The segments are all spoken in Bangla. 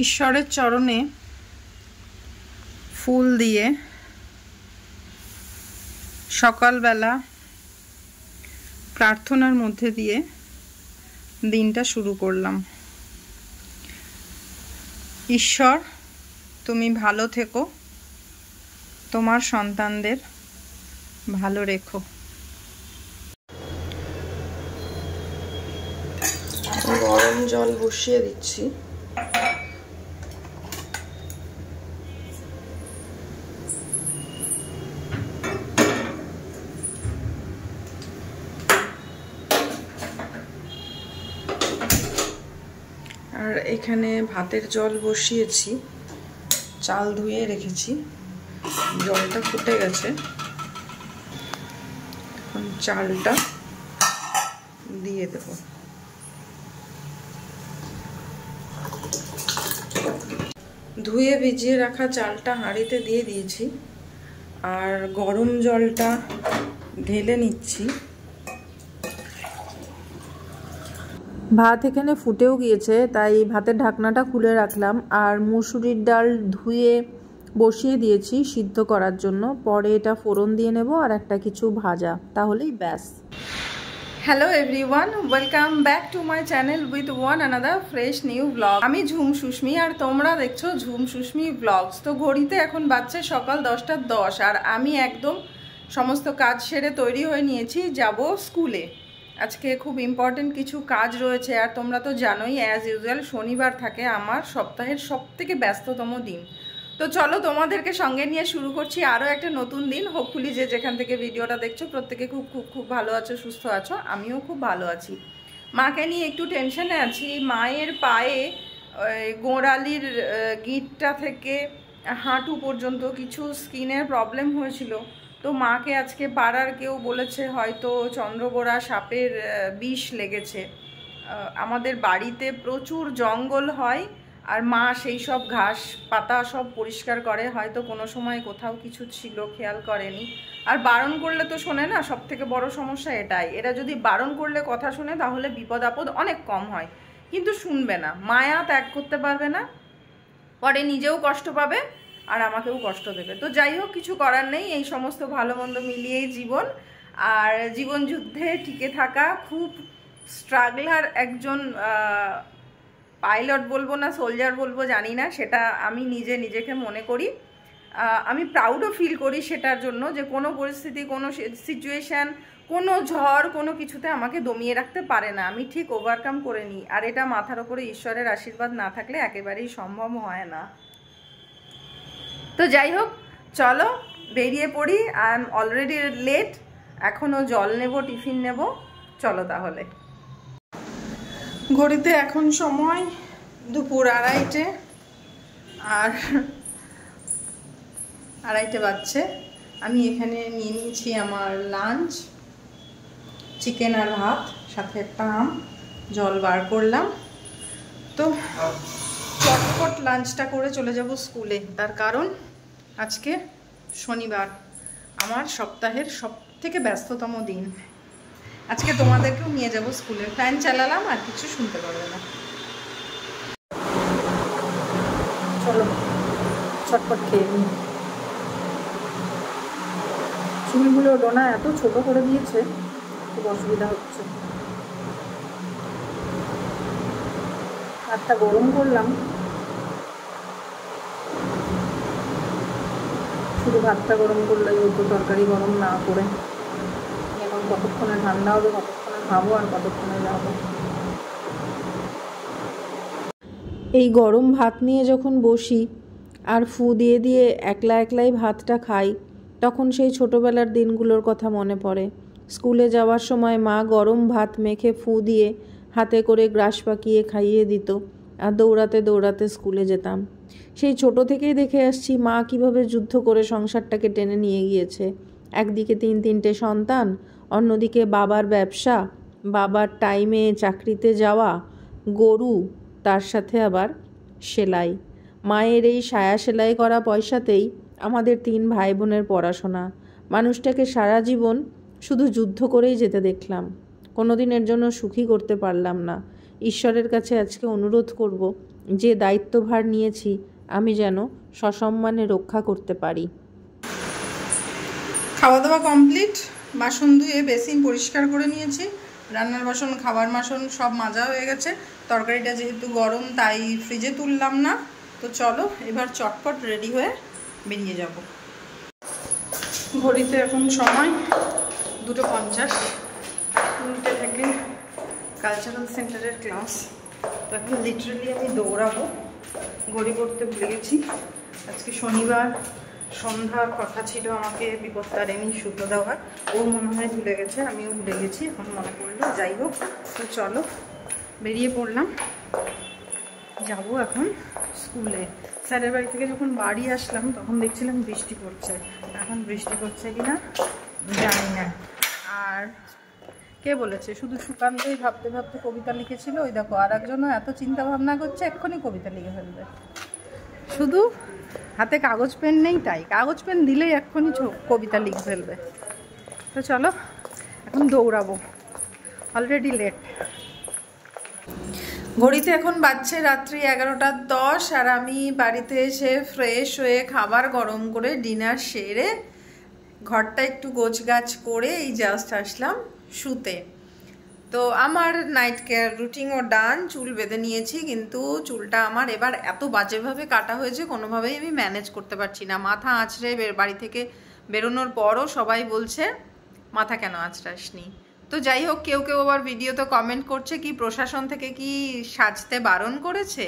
ঈশ্বরের চরণে ফুল দিয়ে সকালবেলা প্রার্থনার মধ্যে দিয়ে দিনটা শুরু করলাম। ঈশ্বর, তুমি ভালো থেকো, তোমার সন্তানদের ভালো রেখো। গরম জল বসিয়ে দিচ্ছি। আর এখানে ভাতের জল বসিয়েছি, চাল ধুয়ে রেখেছি, জলটা ফুটে গেছে। এখন চালটা দিয়ে দেব। ধুয়ে ভিজিয়ে রাখা চালটা হাঁড়িতে দিয়ে দিয়েছি আর গরম জলটা ঢেলে নিচ্ছি। ভাত এখানে ফুটেও গিয়েছে, তাই ভাতের ঢাকনাটা খুলে রাখলাম। আর মুসুরির ডাল ধুয়ে বসিয়ে দিয়েছি সিদ্ধ করার জন্য। পরে এটা ফোড়ন দিয়ে নেব আর একটা কিছু ভাজা, তাহলেই ব্যাস। Hello everyone, welcome back to my channel with one another fresh new blog. আমি ঝুম সুস্মি আর তোমরা দেখছো ঝুম সুস্মি ব্লগস। তো ঘড়িতে এখন বাজছে সকাল 10:10 আর আমি একদম সমস্ত কাজ সেরে তৈরি হয়ে নিয়েছি, যাব স্কুলে। আজকে খুব ইম্পর্টেন্ট কিছু কাজ রয়েছে। আর তোমরা তো জানোই অ্যাজ ইউজুয়াল শনিবার থাকে আমার সপ্তাহের সবথেকে ব্যস্ততম দিন। তো চলো তোমাদেরকে সঙ্গে নিয়ে শুরু করছি আরও একটা নতুন দিন। হোপফুলি যে যেখান থেকে ভিডিওটা দেখছো প্রত্যেকে খুব খুব খুব ভালো আছো, সুস্থ আছো। আমিও খুব ভালো আছি। মাকে নিয়ে একটু টেনশনে আছি। মায়ের পায়ে গোড়ালির গিঁটটা থেকে হাঁটু পর্যন্ত কিছু স্কিনের প্রবলেম হয়েছিল। তো মাকে আজকে পাড়ার কেউ বলেছে হয়তো চন্দ্রগোড়া সাপের বিষ লেগেছে। আমাদের বাড়িতে প্রচুর জঙ্গল হয় আর মা সেই সব ঘাস পাতা সব পরিষ্কার করে, হয়তো কোনো সময় কোথাও কিছু ছিল খেয়াল করেনি। আর বারণ করলে তো শোনে না, সব থেকে বড় সমস্যা এটাই। এরা যদি বারণ করলে কথা শোনে তাহলে বিপদ আপদ অনেক কম হয়, কিন্তু শুনবে না, মায়া ত্যাগ করতে পারবে না, পরে নিজেও কষ্ট পাবে আর আমাকেও কষ্ট দেবে। তো যাই হোক, কিছু করার নেই, এই সমস্ত ভালো মন্দ মিলিয়েই জীবন। আর জীবন যুদ্ধে টিকে থাকা, খুব স্ট্রাগলার একজন পাইলট বলবো না সোলজার বলবো জানি না, সেটা আমি নিজেকে মনে করি। আমি প্রাউডও ফিল করি সেটার জন্য, যে কোনো পরিস্থিতি, কোনো সিচুয়েশান, কোনো ঝড়, কোনো কিছুতে আমাকে দমিয়ে রাখতে পারে না। আমি ঠিক ওভারকাম করে নিই। আর এটা মাথার ওপরে ঈশ্বরের আশীর্বাদ না থাকলে একেবারেই সম্ভব হয় না। তো যাই হোক, চলো বেরিয়ে পড়ি। আই এম অলরেডি লেট, এখনও জল নেব, টিফিন নেব। চলো তাহলে। ঘড়িতে এখন সময় দুপুর 2:30 আর 2:30 বাজছে। আমি এখানে নিয়ে নিয়েছি আমার লাঞ্চ, চিকেন আর ভাত, সাথে একটা আম, জল বার করলাম। তো চটপট লাঞ্চটা করে চলে যাব স্কুলে। তার কারণ আজকে শনিবার, আমার সপ্তাহের সবথেকে ব্যস্ততম দিন। আজকে তোমাদেরকেও নিয়ে যাব স্কুলে। ফ্যান চালালাম, আর কিছু শুনতে পারবে না। চলো চটপট খেয়ে নিই। চুলগুলো ডোনা এত ছোট করে দিয়েছে, খুব অসুবিধা হচ্ছে। ভাতটা গরম করলাম, শুধু ভাতটা গরম করলেই হতো, তরকারি গরম না করে। এখন কতক্ষণে ঠান্ডা হবে, কতক্ষণে খাবো আর কতক্ষণে যাবো। এই গরম ভাত নিয়ে যখন বসি আর ফু দিয়ে দিয়ে একলাই ভাতটা খাই, তখন সেই ছোটোবেলার দিনগুলোর কথা মনে পড়ে। স্কুলে যাওয়ার সময় মা গরম ভাত মেখে ফু দিয়ে হাতে করে গ্রাস পাকিয়ে খাইয়ে দিত, আর দৌড়াতে দৌড়াতে স্কুলে যেতাম। সেই ছোট থেকেই দেখে আসছি মা কিভাবে যুদ্ধ করে সংসারটাকে টেনে নিয়ে গিয়েছে। একদিকে 3-3টে সন্তান, অন্যদিকে বাবার ব্যবসা, বাবার টাইমে চাকরিতে যাওয়া, গরু, তার সাথে আবার সেলাই। মায়ের এই সায়া সেলাই করা পয়সাতেই আমাদের 3 ভাই বোনের পড়াশোনা। মানুষটাকে সারা জীবন শুধু যুদ্ধ করেই যেতে দেখলাম, কোনো দিনের জন্য সুখী করতে পারলাম না। ঈশ্বরের কাছে আজকে অনুরোধ করব, যে দায়িত্বভার নিয়েছি আমি যেন সসম্মানে রক্ষা করতে পারি। খাওয়া দাওয়া কমপ্লিট, বাসন ধুয়ে বেসিন পরিষ্কার করে নিয়েছি, রান্নার বাসন খাবার বাসন সব মাজা হয়ে গেছে। তরকারিটা যেহেতু গরম তাই ফ্রিজে তুললাম না। তো চলো এবার চটপট রেডি হয়ে বেরিয়ে যাব। ঘড়িতে এখন সময় 2:50, 2 থেকে কালচারাল সেন্টারের ক্লাস। তো এখন লিটারালি আমি দৌড়াবো, ঘড়ি পড়তে ভুলে গেছি। আজকে শনিবার, সন্ধ্যার কথা ছিল আমাকে বিপত্তারিণী সুতো দেওয়ার, ও মনে হয় ভুলে গেছে, আমিও ভুলে গেছি, এখন মনে পড়লো। যাই হোক, তো চলো বেরিয়ে পড়লাম, যাব এখন স্কুলে। স্যারের বাড়ি থেকে যখন বাড়ি আসলাম তখন দেখছিলাম বৃষ্টি পড়ছে, এখন বৃষ্টি পড়ছে কিনা জানি না। আর কে বলেছে শুধু সুকান্তই ভাবতে ভাবতে কবিতা লিখেছিল, ওই দেখো আর একজনও এত চিন্তা ভাবনা করছে, এক্ষুনি কবিতা লিখে ফেলবে। শুধু হাতে কাগজ পেন নেই, তাই কাগজ পেন দিলেই এক্ষুনি কবিতা লিখে ফেলবে। তো চলো এখন দৌড়াবো, অলরেডি লেট। ঘড়িতে এখন বাজছে রাত্রি 11:10, আর আমি বাড়িতে এসে ফ্রেশ হয়ে খাবার গরম করে ডিনার সেরে ঘরটা একটু গোছগাছ করে এই জাস্ট আসলাম শুতে। তো আমার নাইট কেয়ার রুটিনও ডান, চুল বেঁধে নিয়েছি, কিন্তু চুলটা আমার এবার এত বাজেভাবে কাটা হয়েছে কোনোভাবেই আমি ম্যানেজ করতে পারছি না। মাথা আঁচড়ে বাড়ি থেকে বেরোনোর পরও সবাই বলছে মাথা কেন আঁচড়াসনি। তো যাই হোক, কেউ কেউ আবার ভিডিওতে কমেন্ট করছে কি প্রশাসন থেকে কি সাজতে বারণ করেছে,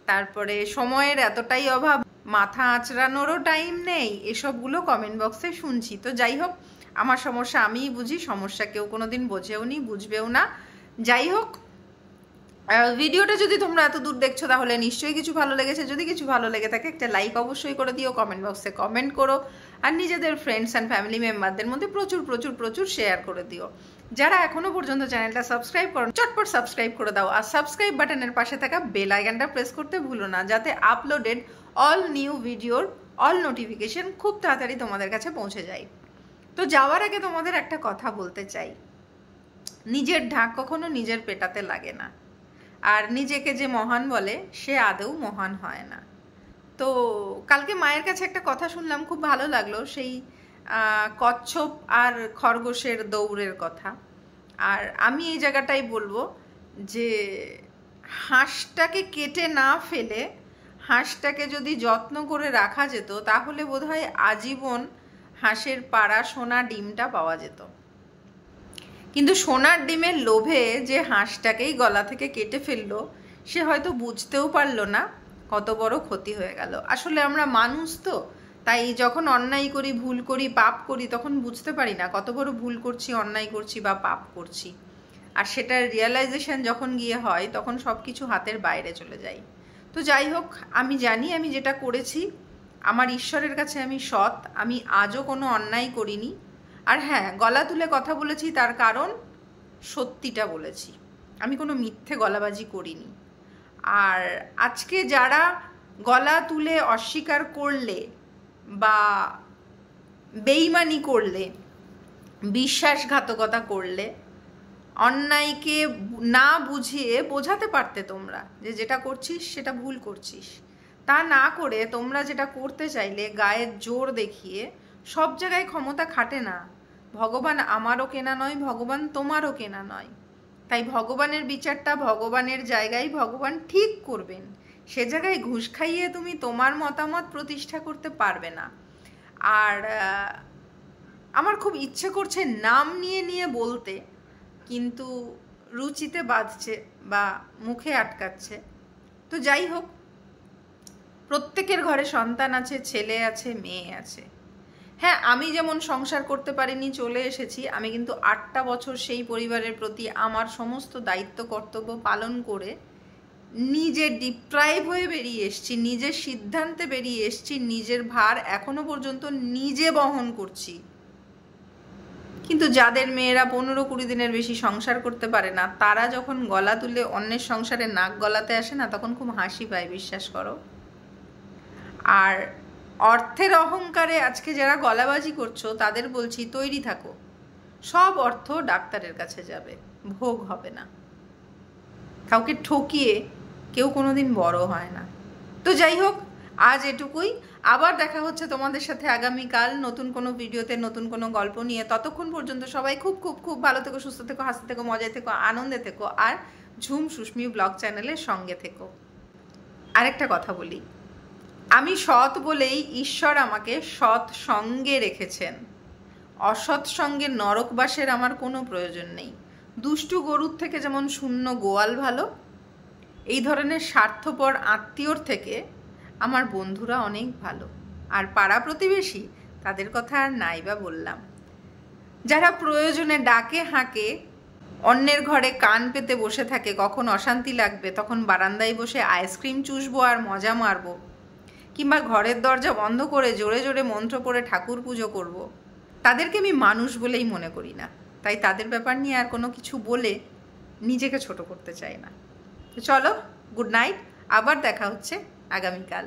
তারপরে সময়ের এতটাই অভাব, মাথা আঁচড়ানোরও টাইম নেই, এসবগুলো কমেন্ট বক্সে শুনছি। তো যাই হোক, আমার সমস্যা আমিই বুঝি, সমস্যা কেউ কোনোদিন বোঝেও নি, বুঝবেও না। যাই হোক, ভিডিওটা যদি তোমরা এত দূর দেখছো তাহলে নিশ্চয়ই কিছু ভালো লেগেছে। যদি কিছু ভালো লেগে থাকে একটা লাইক অবশ্যই করে দিও, কমেন্ট বক্সে কমেন্ট করো, আর নিজেদের ফ্রেন্ডস অ্যান্ড ফ্যামিলি মেম্বারদের মধ্যে প্রচুর প্রচুর প্রচুর শেয়ার করে দিও। যারা এখনো পর্যন্ত চ্যানেলটা সাবস্ক্রাইব করো চটপট সাবস্ক্রাইব করে দাও, আর সাবস্ক্রাইব বাটনের পাশে থাকা বেল আইকনটা প্রেস করতে ভুলো না, যাতে আপলোডেড অল নিউ ভিডিওর অল নোটিফিকেশন খুব তাড়াতাড়ি তোমাদের কাছে পৌঁছে যায়। তো যাওয়ার আগে তোমাদের একটা কথা বলতে চাই, নিজের ঢাক কখনো নিজের পেটাতে লাগে না, আর নিজেকে যে মহান বলে সে আদৌ মহান হয় না। তো কালকে মায়ের কাছে একটা কথা শুনলাম, খুব ভালো লাগলো, সেই কচ্ছপ আর খরগোশের দৌড়ের কথা। আর আমি এই জায়গাটাই বলবো যে হাঁসটাকে কেটে না ফেলে হাঁসটাকে যদি যত্ন করে রাখা যেত তাহলে বোধহয় আজীবন হাঁসের পাড়া সোনা ডিমটা পাওয়া যেত। কিন্তু সোনার ডিমের লোভে যে হাঁসটাকেই গলা থেকে কেটে ফেললো, সে হয়তো বুঝতেও পারলো না কত বড় ক্ষতি হয়ে গেল। আসলে আমরা মানুষ তো, তাই যখন অন্যায় করি, ভুল করি, পাপ করি, তখন বুঝতে পারি না কত বড় ভুল করছি, অন্যায় করছি বা পাপ করছি। আর সেটার রিয়েলাইজেশন যখন গিয়ে হয় তখন সব কিছু হাতের বাইরে চলে যায়। তো যাই হোক, আমি জানি আমি যেটা করেছি আমার ঈশ্বরের কাছে আমি সৎ, আমি আজও কোনো অন্যায় করিনি। আর হ্যাঁ, গলা তুলে কথা বলেছি তার কারণ সত্যিটা বলেছি, আমি কোনো মিথ্যে গলাবাজি করিনি। আর আজকে যারা গলা তুলে অস্বীকার করলে বা বেইমানি করলে, বিশ্বাসঘাতকতা করলে, অন্যায়কে না বুঝিয়ে বোঝাতে পারতে তোমরা যে যেটা করছিস সেটা ভুল করছিস, তা না করে তোমরা যেটা করতে চাইলে গায়ের জোর দেখিয়ে, সব জায়গায় ক্ষমতা খাটে না। ভগবান আমারও কেনা নয়, ভগবান তোমারও কেনা নয়, তাই ভগবানের বিচারটা ভগবানের জায়গায় ভগবান ঠিক করবেন, সে জায়গায় ঘুষ খাইয়ে তুমি তোমার মতামত প্রতিষ্ঠা করতে পারবে না। আর আমার খুব ইচ্ছে করছে নাম নিয়ে নিয়ে বলতে, কিন্তু রুচিতে বাঁধছে বা মুখে আটকাচ্ছে। তো যাই হোক, প্রত্যেকের ঘরে সন্তান আছে, ছেলে আছে, মেয়ে আছে। হ্যাঁ, আমি যেমন সংসার করতে পারিনি, চলে এসেছি, আমি কিন্তু 8টা বছর সেই পরিবারের প্রতি আমার সমস্ত দায়িত্ব কর্তব্য পালন করে নিজে ডিপ্রাইভ হয়ে বেরিয়ে এসেছি, নিজের সিদ্ধান্তে বেরিয়ে এসেছি, নিজের ভার এখনো পর্যন্ত নিজে বহন করছি। কিন্তু যাদের মেয়েরা 15-20 দিনের বেশি সংসার করতে পারে না, তারা যখন গলা তুলে অন্যের সংসারে নাক গলাতে আসে না, তখন খুব হাসি পায়, বিশ্বাস করো। আর অর্থের অহংকারে আজকে যারা গলাবাজি করছো তাদের বলছি তৈরি থাকো, সব অর্থ ডাক্তারের কাছে যাবে, ভোগ হবে না। কাউকে ঠকিয়ে কেউ কোনোদিন বড় হয় না। তো যাই হোক, আজ এটুকুই। আবার দেখা হচ্ছে তোমাদের সাথে আগামীকাল নতুন কোনো ভিডিওতে, নতুন কোনো গল্প নিয়ে। ততক্ষণ পর্যন্ত সবাই খুব খুব খুব ভালো থেকো, সুস্থ থেকো, হাসতে থেকো, মজায় থেকো, আনন্দে থেকো, আর ঝুম সুস্মি ব্লগ চ্যানেলের সঙ্গে থেকো। আরেকটা কথা বলি, আমি সৎ বলেই ঈশ্বর আমাকে সৎ সঙ্গে রেখেছেন। অসৎ সঙ্গে নরকবাসের আমার কোনো প্রয়োজন নেই। দুষ্টু গরুর থেকে যেমন শূন্য গোয়াল ভালো, এই ধরনের স্বার্থপর আত্মীয়র থেকে আমার বন্ধুরা অনেক ভালো। আর পাড়া প্রতিবেশী, তাদের কথা আর নাই বা বললাম। যারা প্রয়োজনে ডাকে হাঁকে, অন্যের ঘরে কান পেতে বসে থাকে, কখন অশান্তি লাগবে তখন বারান্দায় বসে আইসক্রিম চুষবো আর মজা মারবো, কিংবা ঘরের দরজা বন্ধ করে জোরে জোরে মন্ত্র পড়ে ঠাকুর পুজো করব, তাদেরকে আমি মানুষ বলেই মনে করি না। তাই তাদের ব্যাপার নিয়ে আর কোনো কিছু বলে নিজেকে ছোট করতে চাই না। তো চলো, গুড নাইট, আবার দেখা হচ্ছে আগামীকাল।